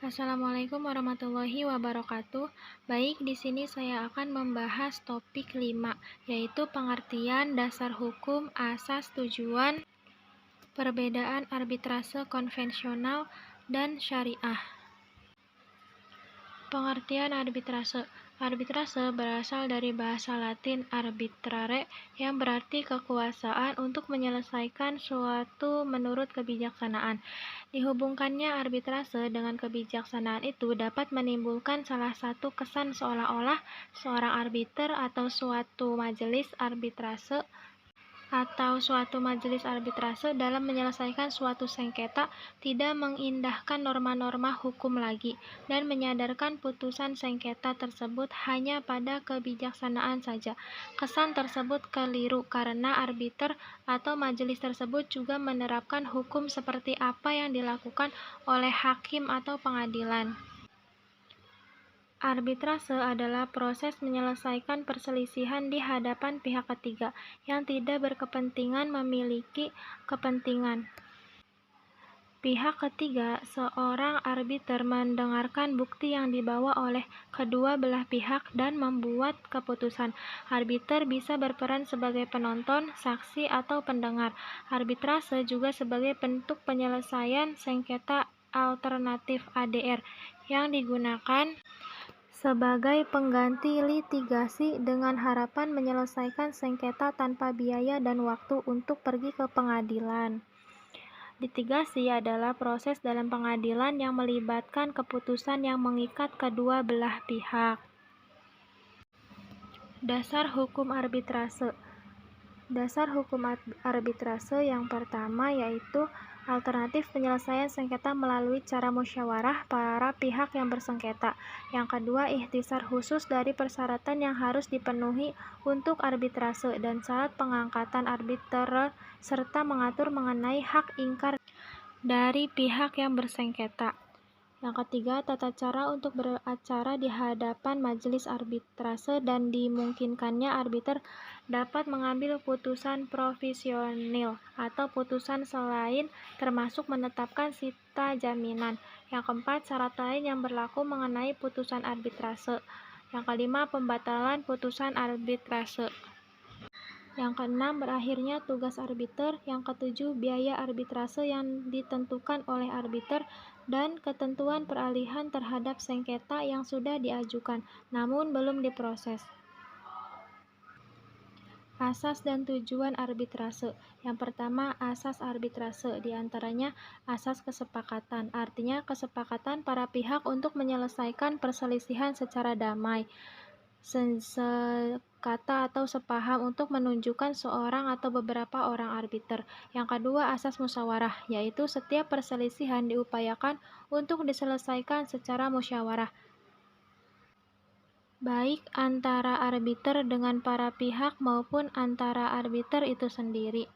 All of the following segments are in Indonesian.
Assalamualaikum warahmatullahi wabarakatuh. Baik, di sini saya akan membahas topik 5, yaitu pengertian dasar hukum, asas, tujuan, perbedaan arbitrase konvensional dan syariah. Pengertian arbitrase. Arbitrase berasal dari bahasa Latin arbitrare yang berarti kekuasaan untuk menyelesaikan suatu menurut kebijaksanaan. Dihubungkannya arbitrase dengan kebijaksanaan itu dapat menimbulkan salah satu kesan seolah-olah seorang arbiter atau suatu majelis arbitrase dalam menyelesaikan suatu sengketa tidak mengindahkan norma-norma hukum lagi dan menyadarkan putusan sengketa tersebut hanya pada kebijaksanaan saja. Kesan tersebut keliru karena arbiter atau majelis tersebut juga menerapkan hukum seperti apa yang dilakukan oleh hakim atau pengadilan. Arbitrase adalah proses menyelesaikan perselisihan di hadapan pihak ketiga yang tidak berkepentingan memiliki kepentingan. Pihak ketiga, seorang arbiter mendengarkan bukti yang dibawa oleh kedua belah pihak dan membuat keputusan. Arbiter bisa berperan sebagai penonton, saksi, atau pendengar. Arbitrase juga sebagai bentuk penyelesaian sengketa alternatif ADR yang digunakan sebagai pengganti litigasi dengan harapan menyelesaikan sengketa tanpa biaya dan waktu untuk pergi ke pengadilan. Litigasi adalah proses dalam pengadilan yang melibatkan keputusan yang mengikat kedua belah pihak. Dasar hukum arbitrase. Dasar hukum arbitrase yang pertama yaitu alternatif penyelesaian sengketa melalui cara musyawarah para pihak yang bersengketa. Yang kedua, ikhtisar khusus dari persyaratan yang harus dipenuhi untuk arbitrase dan syarat pengangkatan arbiter serta mengatur mengenai hak ingkar dari pihak yang bersengketa. Yang ketiga, tata cara untuk beracara di hadapan majelis arbitrase dan dimungkinkannya arbiter dapat mengambil putusan provisionil atau putusan selain termasuk menetapkan sita jaminan. Yang keempat, syarat lain yang berlaku mengenai putusan arbitrase. Yang kelima, pembatalan putusan arbitrase. Yang keenam, berakhirnya tugas arbiter. Yang ketujuh, biaya arbitrase yang ditentukan oleh arbiter dan ketentuan peralihan terhadap sengketa yang sudah diajukan, namun belum diproses. Asas dan tujuan arbitrase. Yang pertama, asas arbitrase, diantaranya asas kesepakatan, artinya kesepakatan para pihak untuk menyelesaikan perselisihan secara damai, sekata atau sepaham untuk menunjukkan seorang atau beberapa orang arbiter. Yang kedua, asas musyawarah, yaitu setiap perselisihan diupayakan untuk diselesaikan secara musyawarah, baik antara arbiter dengan para pihak maupun antara arbiter itu sendiri.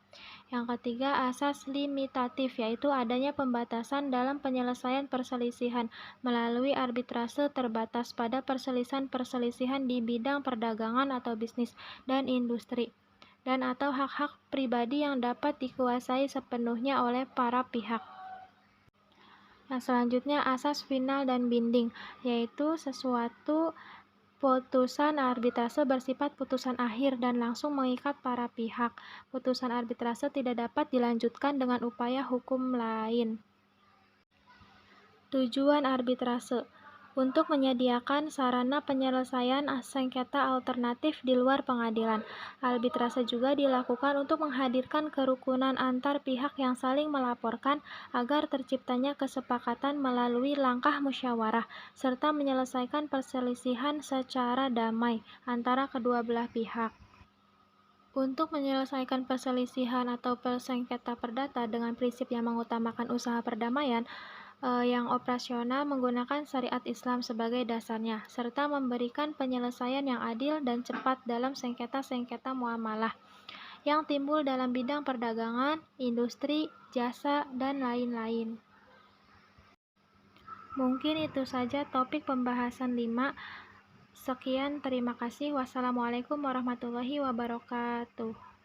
Yang ketiga, asas limitatif, yaitu adanya pembatasan dalam penyelesaian perselisihan melalui arbitrase terbatas pada perselisihan-perselisihan di bidang perdagangan atau bisnis dan industri, dan atau hak-hak pribadi yang dapat dikuasai sepenuhnya oleh para pihak. Yang selanjutnya, asas final dan binding, yaitu sesuatu putusan arbitrase bersifat putusan akhir dan langsung mengikat para pihak. Putusan arbitrase tidak dapat dilanjutkan dengan upaya hukum lain. Tujuan arbitrase untuk menyediakan sarana penyelesaian sengketa alternatif di luar pengadilan. Arbitrase juga dilakukan untuk menghadirkan kerukunan antar pihak yang saling melaporkan agar terciptanya kesepakatan melalui langkah musyawarah, serta menyelesaikan perselisihan secara damai antara kedua belah pihak. Untuk menyelesaikan perselisihan atau sengketa perdata dengan prinsip yang mengutamakan usaha perdamaian, yang operasional menggunakan syariat Islam sebagai dasarnya, serta memberikan penyelesaian yang adil dan cepat dalam sengketa-sengketa muamalah yang timbul dalam bidang perdagangan, industri, jasa, dan lain-lain. Mungkin itu saja topik pembahasan 5. Sekian, terima kasih. Wassalamualaikum warahmatullahi wabarakatuh.